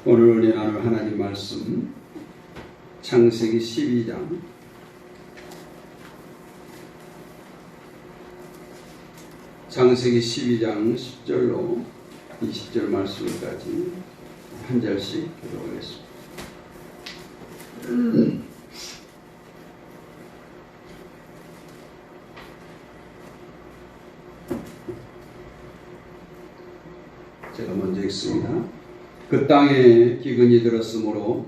오늘 은혜 나눌 하나님 말씀 창세기 12장 10절로 20절 말씀까지 한 절씩 기도하겠습니다. 제가 먼저 읽습니다. 그 땅에 기근이 들었으므로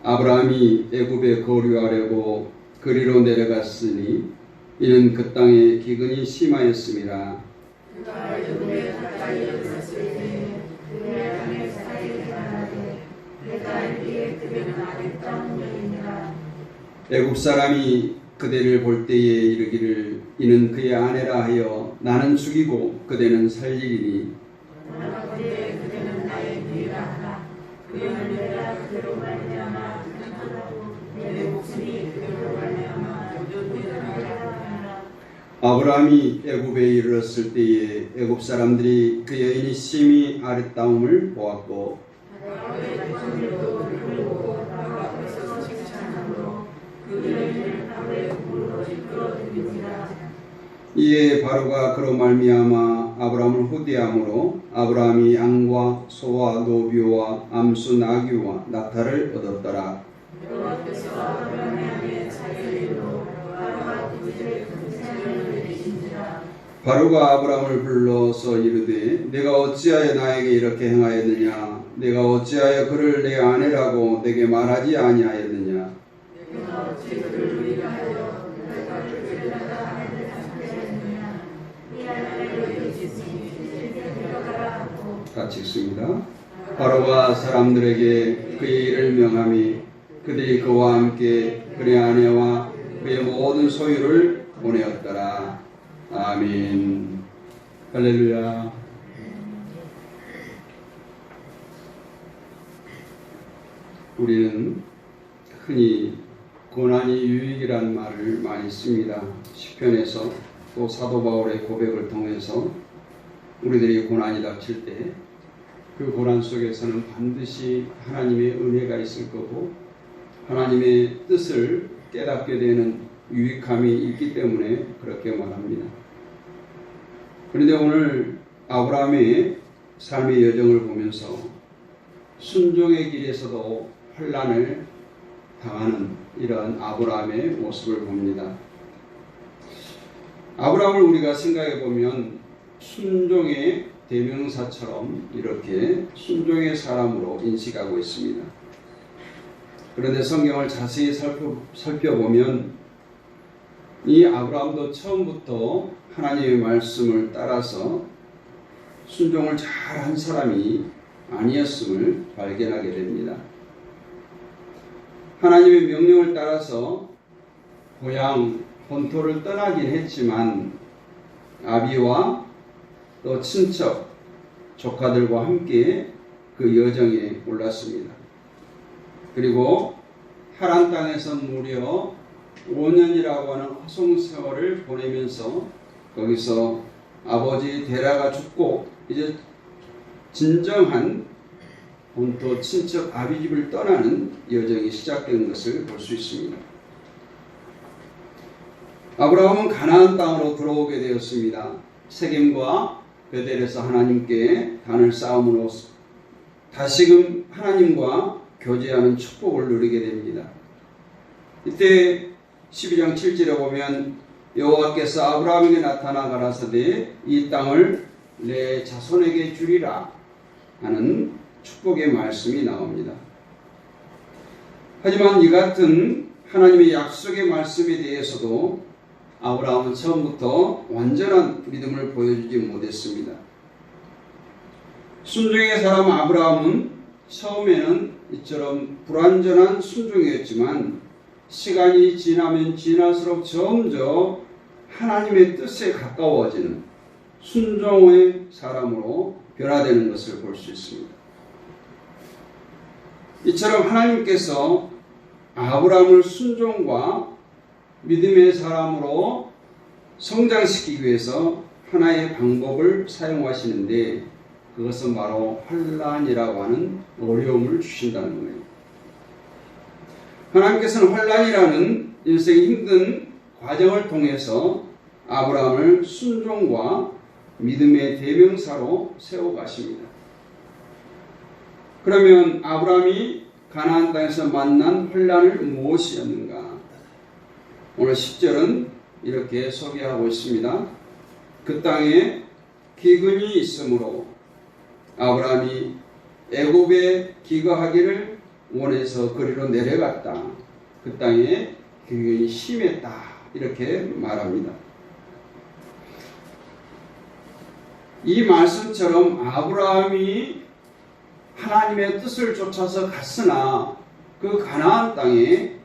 아브라함이 애굽에 거류하려고 그리로 내려갔으니 이는 그 땅에 기근이 심하였음이라. 애굽 사람이 그대를 볼 때에 이르기를 이는 그의 아내라 하여 나는 죽이고 그대는 살리리니 아브라함이 애굽에 이르렀을 때에 애굽 사람들이 그 여인이 심히 아름다움을 보았고 이에 바로가 그로 말미암아 아브라함을 후대함으로 아브라함이 양과 소와 노비와 암수 나귀와 낙타를 얻었더라. 바로가 아브라함을 불러서 이르되 내가 어찌하여 나에게 이렇게 행하였느냐? 내가 어찌하여 그를 내 아내라고 내게 말하지 아니하였느냐? 같이 읽습니다. 바로가 사람들에게 그의 일을 명하니 그들이 그와 함께 그의 아내와 그의 모든 소유를 보내었더라. 아멘. 할렐루야. 우리는 흔히 고난이 유익이란 말을 많이 씁니다. 시편에서 또 사도 바울의 고백을 통해서 우리들이 고난이 닥칠 때 그 고난 속에서는 반드시 하나님의 은혜가 있을 거고 하나님의 뜻을 깨닫게 되는 유익함이 있기 때문에 그렇게 말합니다. 그런데 오늘 아브라함의 삶의 여정을 보면서 순종의 길에서도 환난을 당하는 이런 아브라함의 모습을 봅니다. 아브라함을 우리가 생각해 보면 순종의 대명사처럼 이렇게 순종의 사람으로 인식하고 있습니다. 그런데 성경을 자세히 살펴보면 이 아브라함도 처음부터 하나님의 말씀을 따라서 순종을 잘한 사람이 아니었음을 발견하게 됩니다. 하나님의 명령을 따라서 고향, 본토를 떠나긴 했지만 아비와 또 친척, 조카들과 함께 그 여정에 올랐습니다. 그리고 하란 땅에서 무려 5년이라고 하는 허송세월을 보내면서 거기서 아버지 데라가 죽고 이제 진정한 본토 친척 아비집을 떠나는 여정이 시작된 것을 볼 수 있습니다. 아브라함은 가나안 땅으로 들어오게 되었습니다. 세겜과 베델에서 하나님께 단을 쌓음으로 다시금 하나님과 교제하는 축복을 누리게 됩니다. 이때 12장 7절에 보면 여호와께서 아브라함에게 나타나 가라사대 이 땅을 내 자손에게 주리라 하는 축복의 말씀이 나옵니다. 하지만 이 같은 하나님의 약속의 말씀에 대해서도 아브라함은 처음부터 완전한 믿음을 보여주지 못했습니다. 순종의 사람 아브라함은 처음에는 이처럼 불완전한 순종이었지만 시간이 지나면 지날수록 점점 하나님의 뜻에 가까워지는 순종의 사람으로 변화되는 것을 볼 수 있습니다. 이처럼 하나님께서 아브라함을 순종과 믿음의 사람으로 성장시키기 위해서 하나의 방법을 사용하시는데 그것은 바로 환난이라고 하는 어려움을 주신다는 거예요. 하나님께서는 환난이라는 인생의 힘든 과정을 통해서 아브라함을 순종과 믿음의 대명사로 세워가십니다. 그러면 아브라함이 가나안 땅에서 만난 환난을 무엇이었는가? 오늘 10절은 이렇게 소개하고 있습니다. 그 땅에 기근이 있으므로 아브라함이 애굽에 기거하기를 원해서 그리로 내려갔다. 그 땅에 기근이 심했다. 이렇게 말합니다. 이 말씀처럼 아브라함이 하나님의 뜻을 쫓아서 갔으나 그 가나안 땅에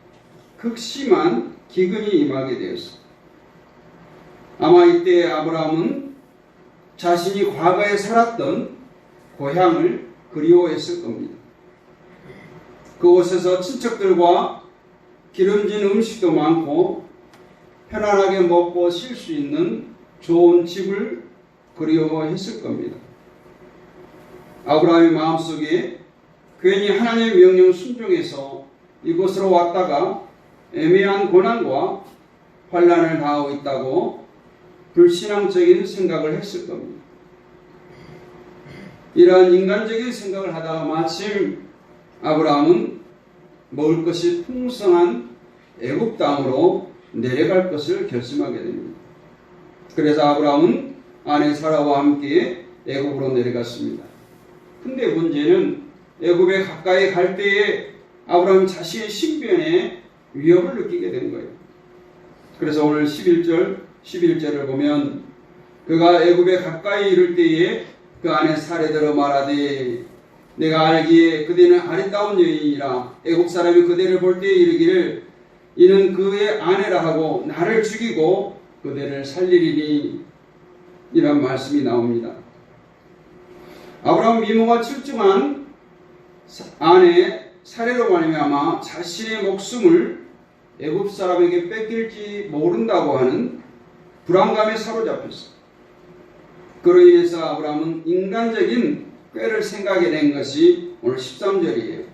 극심한 기근이 임하게 되었습니다. 아마 이때 아브라함은 자신이 과거에 살았던 고향을 그리워했을 겁니다. 그곳에서 친척들과 기름진 음식도 많고 편안하게 먹고 쉴 수 있는 좋은 집을 그리워했을 겁니다. 아브라함의 마음속에 괜히 하나님의 명령 순종해서 이곳으로 왔다가 애매한 고난과 환난을 당하고 있다고 불신앙적인 생각을 했을 겁니다. 이러한 인간적인 생각을 하다가 마침 아브라함은 먹을 것이 풍성한 애굽 땅으로 내려갈 것을 결심하게 됩니다. 그래서 아브라함은 아내 사라와 함께 애굽으로 내려갔습니다. 근데 문제는 애굽에 가까이 갈 때에 아브라함 자신의 신변에 위협을 느끼게 된 거예요. 그래서 오늘 11절을 보면 그가 애굽에 가까이 이를 때에 그 아내 사레들어 말하되 내가 알기에 그대는 아름다운 여인이라 애굽 사람이 그대를 볼 때에 이르기를 이는 그의 아내라 하고 나를 죽이고 그대를 살리리니 이런 말씀이 나옵니다. 아브라함 미모가 출중한 아내 사레로 말미암아 자신의 목숨을 애굽 사람에게 뺏길지 모른다고 하는 불안감에 사로잡혔습니다. 그로 인해서 아브라함은 인간적인 꾀를 생각해 낸 것이 오늘 13절이에요.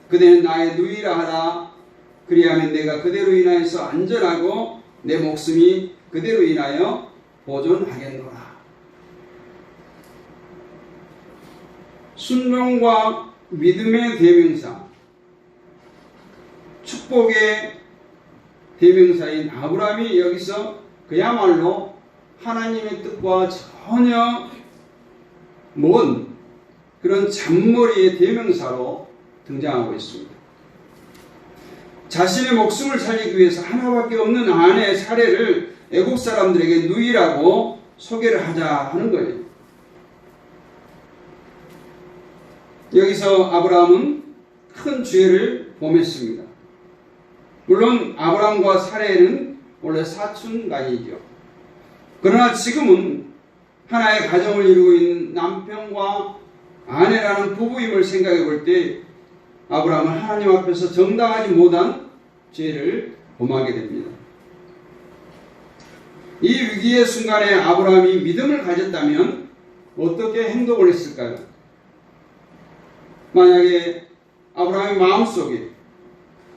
그대는 나의 누이라 하라. 그리하면 내가 그대로 인하여서 안전하고 내 목숨이 그대로 인하여 보존하겠노라. 순종과 믿음의 대명사, 축복의 대명사인 아브라함이 여기서 그야말로 하나님의 뜻과 전혀 먼 그런 잔머리의 대명사로 등장하고 있습니다. 자신의 목숨을 살리기 위해서 하나밖에 없는 아내 사레를 애국 사람들에게 누이라고 소개를 하자 하는 거예요. 여기서 아브라함은 큰 죄를 범했습니다. 물론 아브라함과 사레는 원래 사촌간이죠. 그러나 지금은 하나의 가정을 이루고 있는 남편과 아내라는 부부임을 생각해 볼 때 아브라함은 하나님 앞에서 정당하지 못한 죄를 범하게 됩니다. 이 위기의 순간에 아브라함이 믿음을 가졌다면 어떻게 행동을 했을까요? 만약에 아브라함의 마음속에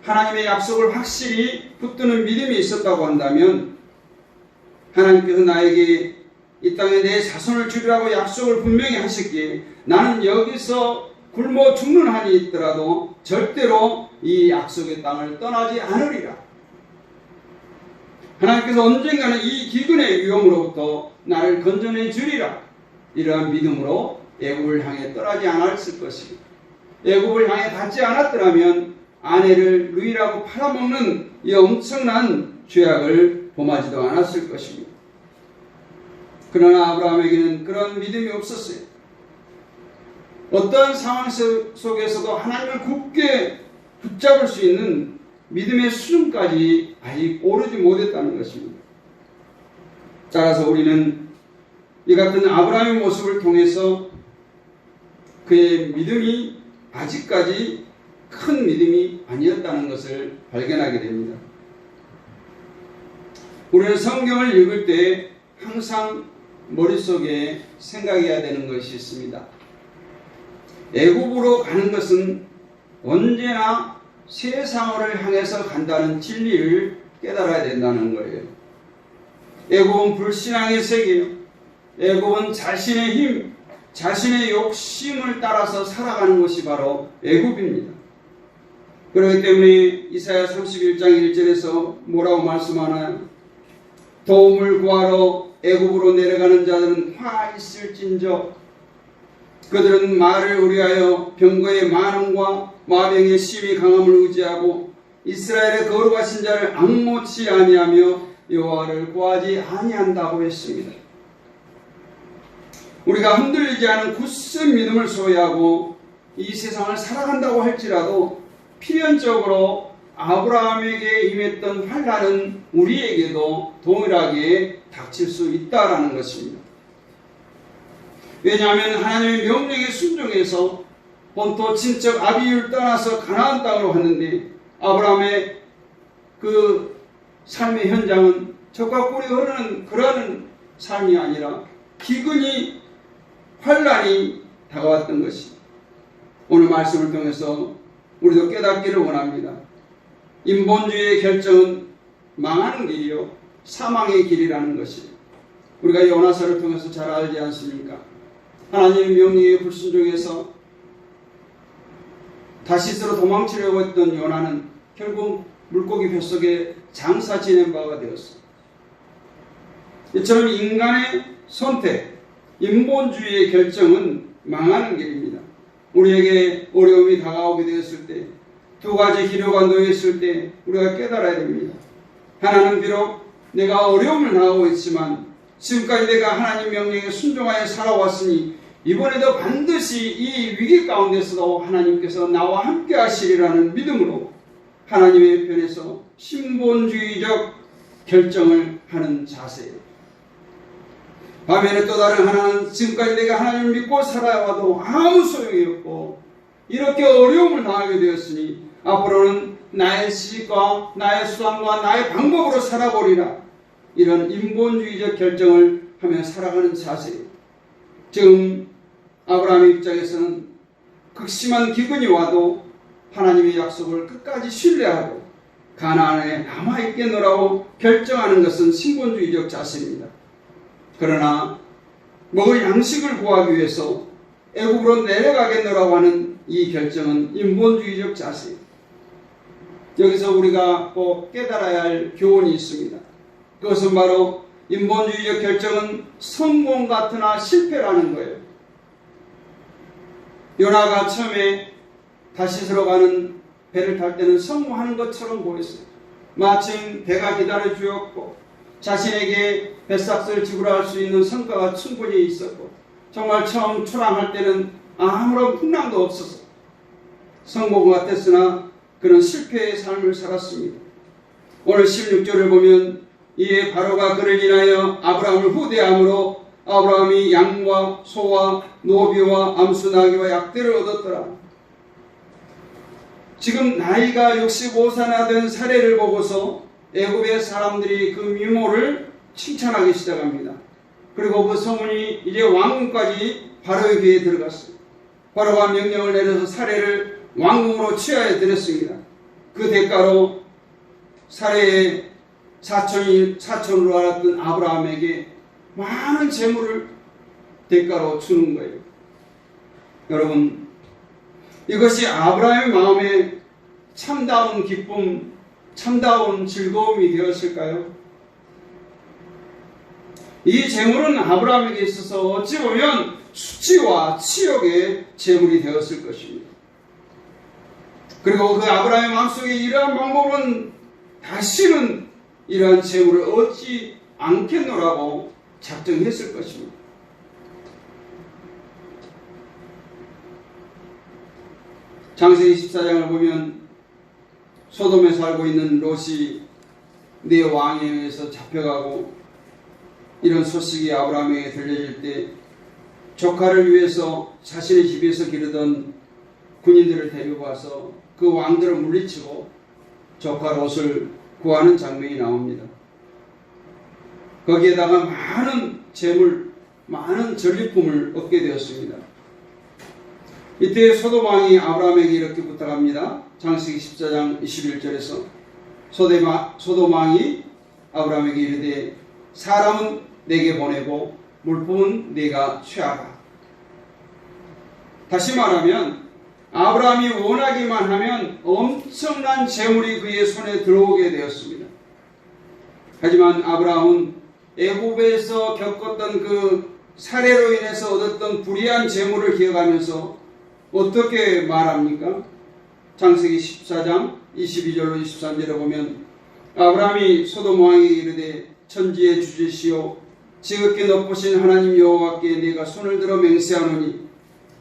하나님의 약속을 확실히 붙드는 믿음이 있었다고 한다면 하나님께서 나에게 이 땅에 내 자손을 주리라고 약속을 분명히 하셨기에 나는 여기서 굶어 죽는 한이 있더라도 절대로 이 약속의 땅을 떠나지 않으리라. 하나님께서 언젠가는 이 기근의 위험으로부터 나를 건져내 주리라. 이러한 믿음으로 애굽을 향해 떠나지 않았을 것입니다. 애굽을 향해 갔지 않았더라면 아내를 누이라고 팔아먹는 이 엄청난 죄악을 범하지도 않았을 것입니다. 그러나 아브라함에게는 그런 믿음이 없었어요. 어떠한 상황 속에서도 하나님을 굳게 붙잡을 수 있는 믿음의 수준까지 아직 오르지 못했다는 것입니다. 따라서 우리는 이 같은 아브라함의 모습을 통해서 그의 믿음이 아직까지 큰 믿음이 아니었다는 것을 발견하게 됩니다. 우리는 성경을 읽을 때 항상 머릿속에 생각해야 되는 것이 있습니다. 애굽으로 가는 것은 언제나 세상을 향해서 간다는 진리를 깨달아야 된다는 거예요. 애굽은 불신앙의 세계예요. 애굽은 자신의 힘, 자신의 욕심을 따라서 살아가는 것이 바로 애굽입니다. 그렇기 때문에 이사야 31장 1절에서 뭐라고 말씀하나요? 도움을 구하러 애굽으로 내려가는 자들은 화 있을진저 그들은 말을 의뢰하여 병거의 많음과 마병의 심히 강함을 의지하고 이스라엘의 거룩하신 자를 앙모치 아니하며 여호와를 구하지 아니한다고 했습니다. 우리가 흔들리지 않은 굳센 믿음을 소유하고 이 세상을 살아간다고 할지라도 필연적으로 아브라함에게 임했던 환난은 우리에게도 동일하게 닥칠 수 있다라는 것입니다. 왜냐하면 하나님의 명령에 순종해서 본토 친척 아비유를 떠나서 가나안 땅으로 갔는데 아브라함의 그 삶의 현장은 젖과 꿀이 흐르는 그러한 삶이 아니라 기근이 환난이 다가왔던 것입니다. 오늘 말씀을 통해서 우리도 깨닫기를 원합니다. 인본주의의 결정은 망하는 길이요 사망의 길이라는 것이 우리가 요나서를 통해서 잘 알지 않습니까? 하나님의 명령에 불순종해서 다시스로 도망치려고 했던 요나는 결국 물고기 뱃속에 장사 지낸 바가 되었습니다. 이처럼 인간의 선택, 인본주의의 결정은 망하는 길입니다. 우리에게 어려움이 다가오게 되었을 때, 두 가지 기류가 놓였을 때 우리가 깨달아야 됩니다. 하나는 비록 내가 어려움을 당하고 있지만 지금까지 내가 하나님 명령에 순종하여 살아왔으니 이번에도 반드시 이 위기 가운데서도 하나님께서 나와 함께 하시리라는 믿음으로 하나님의 편에서 신본주의적 결정을 하는 자세예요. 반면에 또 다른 하나는 지금까지 내가 하나님을 믿고 살아와도 아무 소용이 없고 이렇게 어려움을 당하게 되었으니 앞으로는 나의 지식과 나의 수단과 나의 방법으로 살아보리라. 이런 인본주의적 결정을 하며 살아가는 자세예요. 지금 아브라함의 입장에서는 극심한 기근이 와도 하나님의 약속을 끝까지 신뢰하고 가나안에 남아있겠노라고 결정하는 것은 신본주의적 자세입니다. 그러나 먹을 양식을 구하기 위해서 애굽으로 내려가겠노라고 하는 이 결정은 인본주의적 자세입니다. 여기서 우리가 꼭 깨달아야 할 교훈이 있습니다. 그것은 바로 인본주의적 결정은 성공 같으나 실패라는 거예요. 요나가 처음에 다시스로 가는 배를 탈 때는 성공하는 것처럼 보였어요. 마침 배가 기다려 주었고 자신에게 배삭스를 지불할 수 있는 성과가 충분히 있었고 정말 처음 출항할 때는 아무런 풍랑도 없어서 성공 같았으나 그는 실패의 삶을 살았습니다. 오늘 16절을 보면 이에 바로가 그를 인하여 아브라함을 후대함으로 아브라함이 양과 소와 노비와 암수 나귀와 약대를 얻었더라. 지금 나이가 65세나 된 사례를 보고서 애굽의 사람들이 그 미모를 칭찬하기 시작합니다. 그리고 그 소문이 이제 왕궁까지 바로의 귀에 들어갔어요. 바로가 명령을 내려서 사례를 왕궁으로 취하여 드렸습니다. 그 대가로 사례의 사촌으로 알았던 아브라함에게 많은 재물을 대가로 주는 거예요. 여러분, 이것이 아브라함의 마음에 참다운 기쁨, 참다운 즐거움이 되었을까요? 이 재물은 아브라함에게 있어서 어찌 보면 수치와 치욕의 재물이 되었을 것입니다. 그리고 그 아브라함의 마음속에 이러한 방법은 다시는 이러한 재물을 얻지 않겠노라고 작정했을 것입니다. 창세기 14장을 보면 소돔에 살고 있는 롯이 네 왕에 의해서 잡혀가고 이런 소식이 아브라함에게 들려질 때 조카를 위해서 자신의 집에서 기르던 군인들을 데리고 와서 그 왕들을 물리치고 조카 롯을 구하는 장면이 나옵니다. 거기에다가 많은 재물, 많은 전리품을 얻게 되었습니다. 이때 소돔 왕이 아브라함에게 이렇게 부탁합니다. 창세기 14장 21절에서 소돔 왕이 아브라함에게 이르되 사람은 내게 보내고 물품은 네가 취하라. 다시 말하면 아브라함이 원하기만 하면 엄청난 재물이 그의 손에 들어오게 되었습니다. 하지만 아브라함은 애굽에서 겪었던 그 살해로 인해서 얻었던 불의한 재물을 기억하면서 어떻게 말합니까? 창세기 14장 22절로 23절에 보면 아브라함이 소돔 왕에게 이르되 천지의 주지시오 지극히 높으신 하나님 여호와께 네가 손을 들어 맹세하노니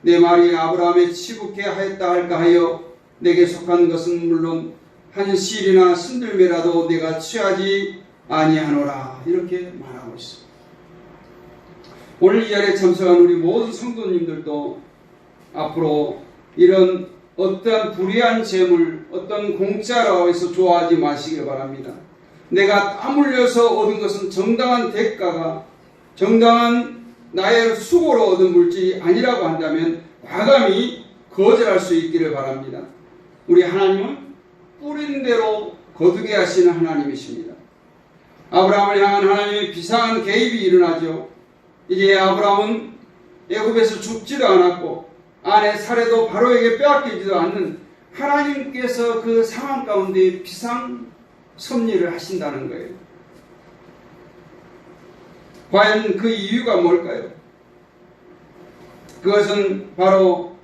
내 말이 아브라함의 치북해 하였다 할까 하여 내게 속한 것은 물론 한 실이나 순들매라도 내가 취하지 아니하노라. 이렇게 말하고 있습니다. 오늘 이 자리에 참석한 우리 모든 성도님들도 앞으로 이런 어떠한 불의한 재물, 어떤 공짜라고 해서 좋아하지 마시길 바랍니다. 내가 땀 흘려서 얻은 것은 정당한 대가가, 정당한 나의 수고로 얻은 물질이 아니라고 한다면 과감히 거절할 수 있기를 바랍니다. 우리 하나님은 뿌린 대로 거두게 하시는 하나님이십니다. 아브라함을 향한 하나님의 비상한 개입이 일어나죠. 이제 아브라함은 애굽에서 죽지도 않았고 아내 사레도 바로에게 빼앗기지도 않는 하나님께서 그 상황 가운데 비상 섭리를 하신다는 거예요. 과연 그 이유가 뭘까요? 그것은 바로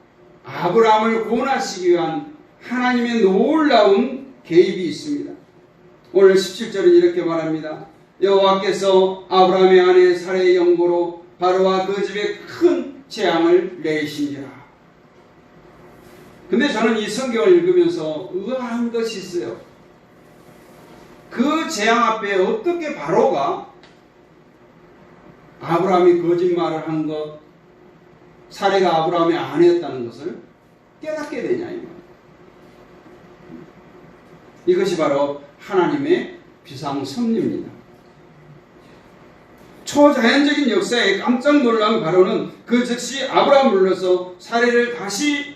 아브라함을 구원하시기 위한 하나님의 놀라운 개입이 있습니다. 오늘 17절은 이렇게 말합니다. 여호와께서 아브라함의 아내 사레의 영고로 바로와 그 집에 큰 재앙을 내리신지라. 근데 저는 이 성경을 읽으면서 의아한 것이 있어요. 그 재앙 앞에 어떻게 바로가 아브라함이 거짓말을 한 것, 사레가 아브라함의 아내였다는 것을 깨닫게 되냐. 이것이 바로 하나님의 비상섭리입니다. 초자연적인 역사에 깜짝 놀란 바로는 그 즉시 아브라함을 불러서 사레를 다시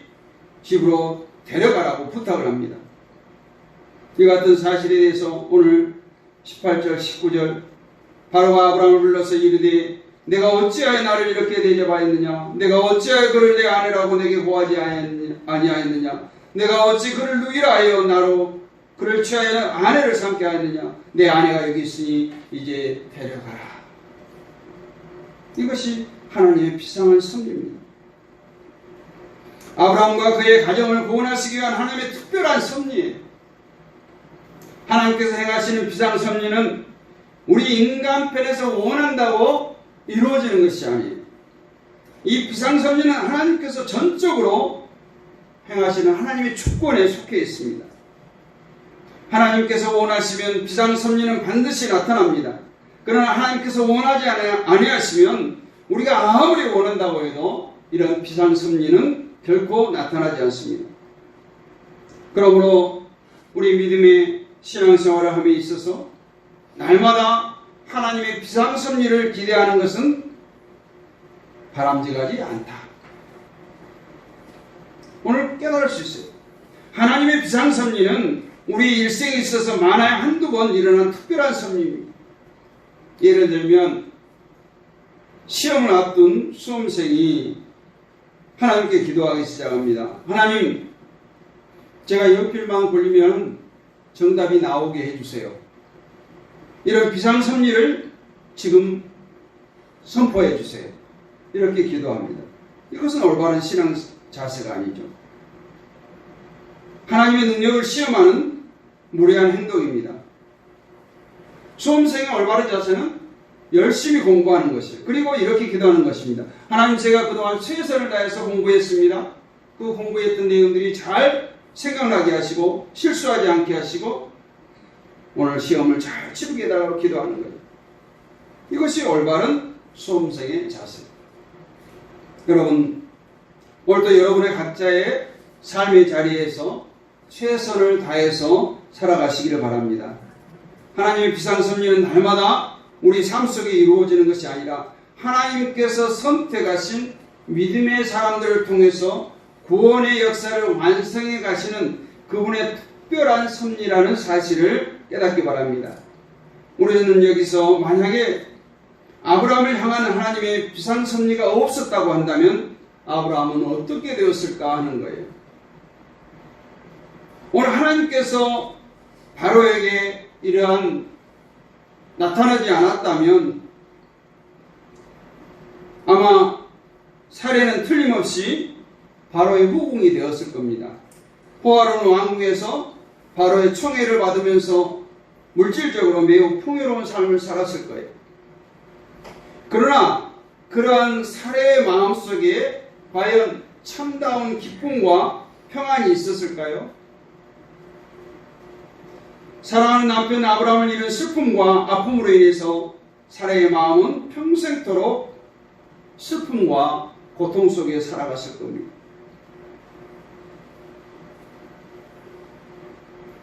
집으로 데려가라고 부탁을 합니다. 이 같은 사실에 대해서 오늘 18절 19절 바로가 아브라함을 불러서 이르되 내가 어찌하여 나를 이렇게 대접하였느냐? 내가 어찌하여 그를 내 아내라고 내게 고하지 아니하였느냐? 내가 어찌 그를 누이라 하여 나로 그를 취하여 아내를 삼게 하였느냐? 내 아내가 여기 있으니 이제 데려가라. 이것이 하나님의 비상한 섭리입니다. 아브라함과 그의 가정을 구원하시기 위한 하나님의 특별한 섭리예요. 하나님께서 행하시는 비상 섭리는 우리 인간편에서 원한다고 이루어지는 것이 아니에요. 이 비상 섭리는 하나님께서 전적으로 행하시는 하나님의 주권에 속해 있습니다. 하나님께서 원하시면 비상 섭리는 반드시 나타납니다. 그러나 하나님께서 원하지 아니하시면 우리가 아무리 원한다고 해도 이런 비상 섭리는 결코 나타나지 않습니다. 그러므로 우리 믿음의 신앙생활을 함에 있어서 날마다 하나님의 비상 섭리를 기대하는 것은 바람직하지 않다. 오늘 깨달을 수 있어요. 하나님의 비상 섭리는 우리 일생에 있어서 만화에 한두 번 일어난 특별한 섭리입니다. 예를 들면 시험을 앞둔 수험생이 하나님께 기도하기 시작합니다. 하나님, 제가 연필만 걸리면 정답이 나오게 해주세요. 이런 비상섭리를 지금 선포해 주세요. 이렇게 기도합니다. 이것은 올바른 신앙 자세가 아니죠. 하나님의 능력을 시험하는 무례한 행동입니다. 수험생의 올바른 자세는 열심히 공부하는 것이에요. 그리고 이렇게 기도하는 것입니다. 하나님, 제가 그동안 최선을 다해서 공부했습니다. 그 공부했던 내용들이 잘 생각나게 하시고 실수하지 않게 하시고 오늘 시험을 잘 치르게 해달라고 기도하는 거예요. 이것이 올바른 수험생의 자세입니다. 여러분, 오늘도 여러분의 각자의 삶의 자리에서 최선을 다해서 살아가시기를 바랍니다. 하나님의 비상섭리는 날마다 우리 삶 속에 이루어지는 것이 아니라 하나님께서 선택하신 믿음의 사람들을 통해서 구원의 역사를 완성해 가시는 그분의 특별한 섭리라는 사실을 깨닫기 바랍니다. 우리는 여기서 만약에 아브라함을 향한 하나님의 비상 섭리가 없었다고 한다면 아브라함은 어떻게 되었을까 하는 거예요. 오늘 하나님께서 바로에게 이러한 나타나지 않았다면 아마 사례는 틀림없이 바로의 후궁이 되었을 겁니다. 호화로운 왕궁에서 바로의 총애를 받으면서 물질적으로 매우 풍요로운 삶을 살았을 거예요. 그러나 그러한 사례의 마음속에 과연 참다운 기쁨과 평안이 있었을까요? 사랑하는 남편 아브라함을 잃은 슬픔과 아픔으로 인해서 사례의 마음은 평생토록 슬픔과 고통 속에 살아갔을 겁니다.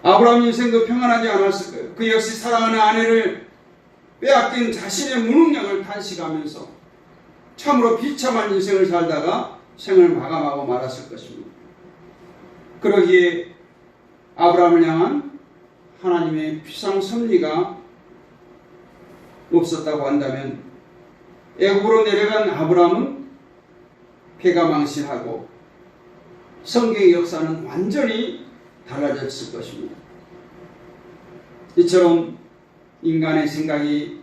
아브라함 인생도 평안하지 않았을 거예요. 그 역시 사랑하는 아내를 빼앗긴 자신의 무능력을 탄식하면서 참으로 비참한 인생을 살다가 생을 마감하고 말았을 것입니다. 그러기에 아브라함을 향한 하나님의 비상 섭리가 없었다고 한다면 애굽으로 내려간 아브라함은 패가망신하고 성경의 역사는 완전히 달라졌을 것입니다. 이처럼 인간의 생각이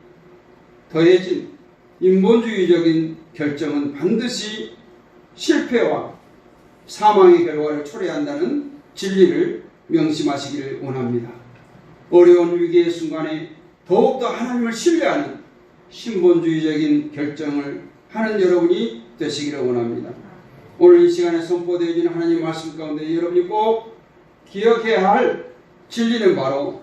더해진 인본주의적인 결정은 반드시 실패와 사망의 결과를 초래한다는 진리를 명심하시기를 원합니다. 어려운 위기의 순간에 더욱더 하나님을 신뢰하는 신본주의적인 결정을 하는 여러분이 되시기를 원합니다. 오늘 이 시간에 선포되어진 하나님 말씀 가운데 여러분이 꼭 기억해야 할 진리는 바로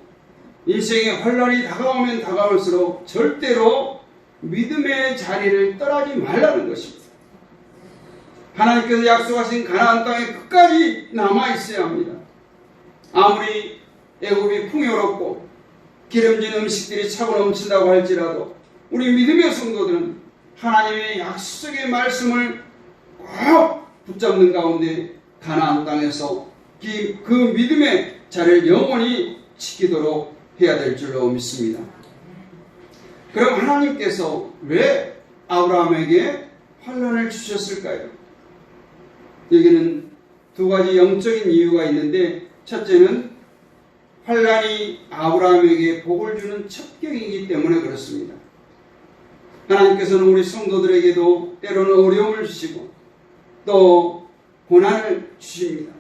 인생의 환란이 다가오면 다가올수록 절대로 믿음의 자리를 떠나지 말라는 것입니다. 하나님께서 약속하신 가나안 땅에 끝까지 남아있어야 합니다. 아무리 애굽이 풍요롭고 기름진 음식들이 차고 넘친다고 할지라도 우리 믿음의 성도들은 하나님의 약속의 말씀을 꼭 붙잡는 가운데 가나안 땅에서 그 믿음의 자리를 영원히 지키도록 해야 될 줄로 믿습니다. 그럼 하나님께서 왜 아브라함에게 환란을 주셨을까요? 여기는 두 가지 영적인 이유가 있는데, 첫째는 환란이 아브라함에게 복을 주는 첩경이기 때문에 그렇습니다. 하나님께서는 우리 성도들에게도 때로는 어려움을 주시고 또 고난을 주십니다.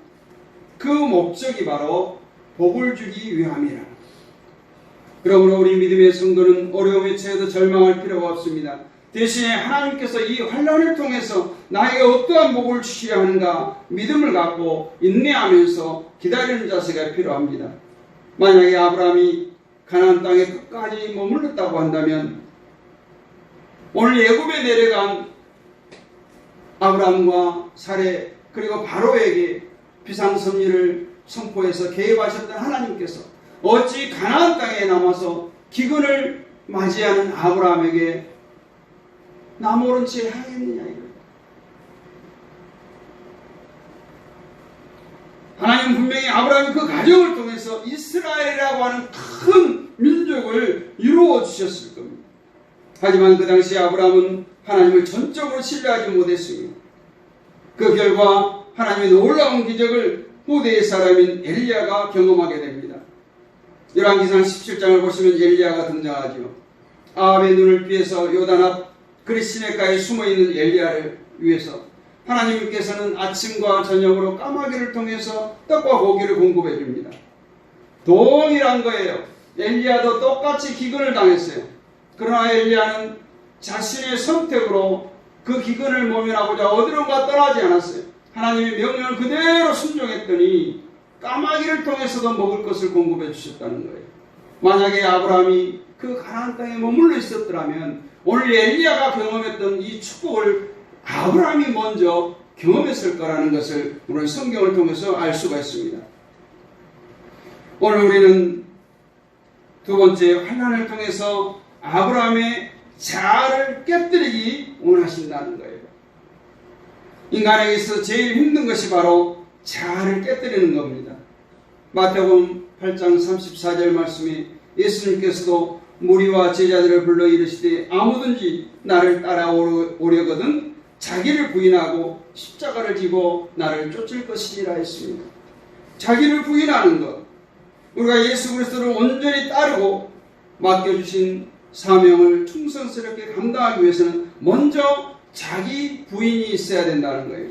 그 목적이 바로 복을 주기 위함이라. 그러므로 우리 믿음의 성도는 어려움에 처해도 절망할 필요가 없습니다. 대신에 하나님께서 이 환난을 통해서 나에게 어떠한 복을 주시려 하는가 믿음을 갖고 인내하면서 기다리는 자세가 필요합니다. 만약에 아브라함이 가나안 땅에 끝까지 머물렀다고 한다면 오늘 애굽에 내려간 아브라함과 사레 그리고 바로에게 비상섭리를 선포해서 개입하셨던 하나님께서 어찌 가나안 땅에 남아서 기근을 맞이하는 아브라함에게 나 모른 채 하겠느냐 이거예요. 하나님은 분명히 아브라함이 그 가정을 통해서 이스라엘이라고 하는 큰 민족을 이루어 주셨을 겁니다. 하지만 그 당시 아브라함은 하나님을 전적으로 신뢰하지 못했습니다. 그 결과 하나님의 놀라운 기적을 후대의 사람인 엘리야가 경험하게 됩니다. 열왕기상 17장을 보시면 엘리야가 등장하죠. 아합의 눈을 피해서 요단 앞 그리시네가에 숨어있는 엘리야를 위해서 하나님께서는 아침과 저녁으로 까마귀를 통해서 떡과 고기를 공급해 줍니다. 동일한 거예요. 엘리야도 똑같이 기근을 당했어요. 그러나 엘리야는 자신의 선택으로 그 기근을 모면하고자 어디론가 떠나지 않았어요. 하나님의 명령을 그대로 순종했더니 까마귀를 통해서도 먹을 것을 공급해 주셨다는 거예요. 만약에 아브라함이 그 가나안 땅에 머물러 있었더라면 오늘 엘리야가 경험했던 이 축복을 아브라함이 먼저 경험했을 거라는 것을 오늘 성경을 통해서 알 수가 있습니다. 오늘 우리는 두 번째 환난을 통해서 아브라함의 자아를 깨뜨리기 원하신다는 거예요. 인간에게서 제일 힘든 것이 바로 자아를 깨뜨리는 겁니다. 마태복음 8장 34절 말씀에 예수님께서도 무리와 제자들을 불러 이르시되 아무든지 나를 따라오려거든 자기를 부인하고 십자가를 지고 나를 쫓을 것이니라 했습니다. 자기를 부인하는 것, 우리가 예수 그리스도를 온전히 따르고 맡겨주신 사명을 충성스럽게 감당하기 위해서는 먼저 자기 부인이 있어야 된다는 거예요.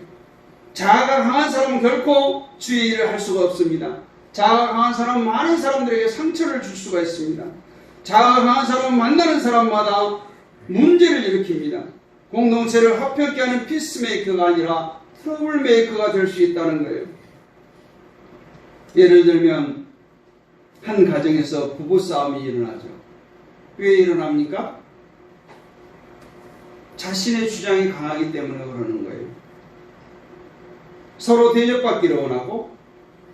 자아가 강한 사람은 결코 주의 일을 할 수가 없습니다. 자아가 강한 사람은 많은 사람들에게 상처를 줄 수가 있습니다. 자아가 강한 사람은 만나는 사람마다 문제를 일으킵니다. 공동체를 화평케 하는 피스메이커가 아니라 트러블 메이커가 될 수 있다는 거예요. 예를 들면 한 가정에서 부부싸움이 일어나죠. 왜 일어납니까? 자신의 주장이 강하기 때문에 그러는 거예요. 서로 대적받기를 원하고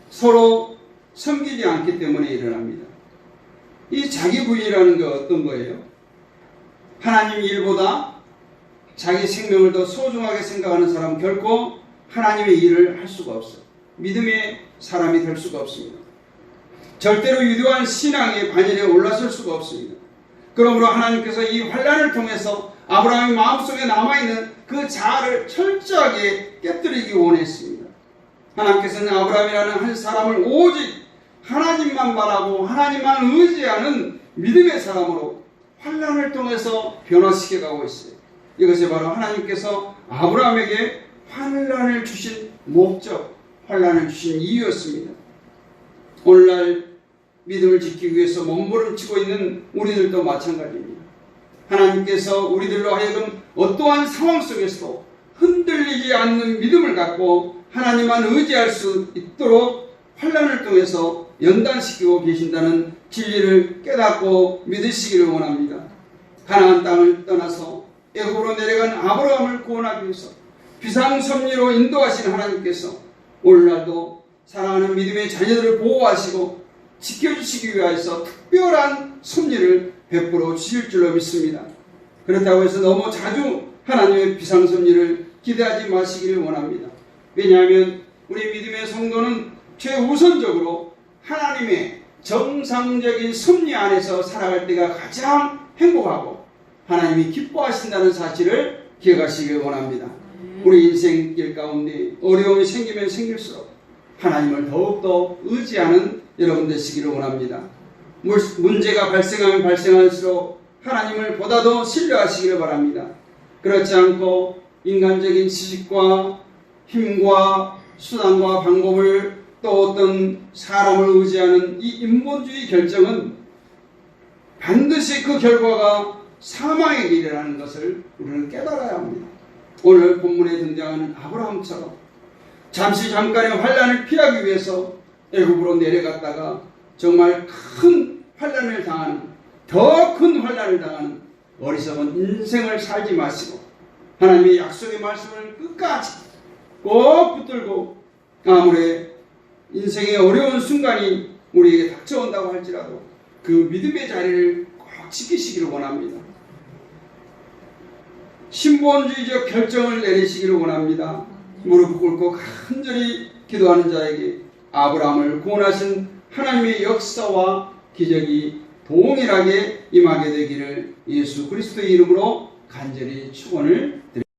서로 섬기지 않기 때문에 일어납니다. 이 자기 부인이라는 게 어떤 거예요? 하나님 일보다 자기 생명을 더 소중하게 생각하는 사람은 결코 하나님의 일을 할 수가 없어요. 믿음의 사람이 될 수가 없습니다. 절대로 유효한 신앙의 반열에 올라설 수가 없습니다. 그러므로 하나님께서 이 환난을 통해서 아브라함의 마음속에 남아있는 그 자아를 철저하게 깨뜨리기 원했습니다. 하나님께서는 아브라함이라는 한 사람을 오직 하나님만 바라고 하나님만 의지하는 믿음의 사람으로 환난을 통해서 변화시켜가고 있어요. 이것이 바로 하나님께서 아브라함에게 환난을 주신 목적, 환난을 주신 이유였습니다. 오늘날 믿음을 지키기 위해서 몸부림치고 있는 우리들도 마찬가지입니다. 하나님께서 우리들로 하여금 어떠한 상황 속에서도 흔들리지 않는 믿음을 갖고 하나님만 의지할 수 있도록 환난을 통해서 연단시키고 계신다는 진리를 깨닫고 믿으시기를 원합니다. 가나안 땅을 떠나서 애굽으로 내려간 아브라함을 구원하기 위해서 비상섭리로 인도하신 하나님께서 오늘날도 사랑하는 믿음의 자녀들을 보호하시고 지켜주시기 위해서 특별한 섭리를 베풀어 주실 줄로 믿습니다. 그렇다고 해서 너무 자주 하나님의 비상섭리를 기대하지 마시기를 원합니다. 왜냐하면 우리 믿음의 성도는 최우선적으로 하나님의 정상적인 섭리 안에서 살아갈 때가 가장 행복하고 하나님이 기뻐하신다는 사실을 기억하시길 원합니다. 우리 인생길 가운데 어려움이 생기면 생길수록 하나님을 더욱더 의지하는 여러분 되시기를 원합니다. 문제가 발생하면 발생할수록 하나님을 보다 더 신뢰하시기를 바랍니다. 그렇지 않고 인간적인 지식과 힘과 수단과 방법을 또 어떤 사람을 의지하는 이 인본주의 결정은 반드시 그 결과가 사망의 길이라는 것을 우리는 깨달아야 합니다. 오늘 본문에 등장하는 아브라함처럼 잠깐의 환난을 피하기 위해서 애굽으로 내려갔다가 정말 큰 환난을 당하는, 더 큰 환난을 당하는 어리석은 인생을 살지 마시고 하나님의 약속의 말씀을 끝까지 꼭 붙들고 아무리 인생의 어려운 순간이 우리에게 닥쳐온다고 할지라도 그 믿음의 자리를 꼭 지키시기를 원합니다. 신본주의적 결정을 내리시기를 원합니다. 무릎 꿇고 간절히 기도하는 자에게 아브라함을 구원하신 하나님의 역사와 기적이 동일하게 임하게 되기를 예수 그리스도의 이름으로 간절히 축원을 드립니다.